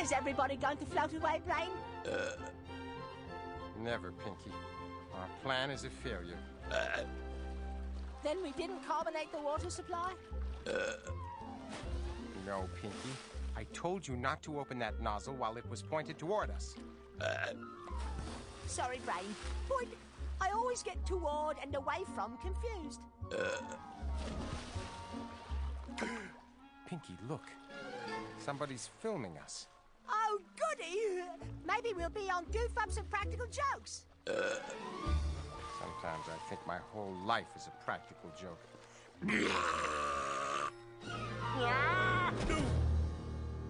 Is everybody going to float away, Brain? Never, Pinky. Our plan is a failure. Then we didn't carbonate the water supply? No, Pinky. I told you not to open that nozzle while it was pointed toward us. Sorry, Brain. But I always get toward and away from confused. Pinky, look. Somebody's filming us. Oh, goody! Maybe we'll be on Goof Ups and Practical Jokes. Sometimes I think my whole life is a practical joke.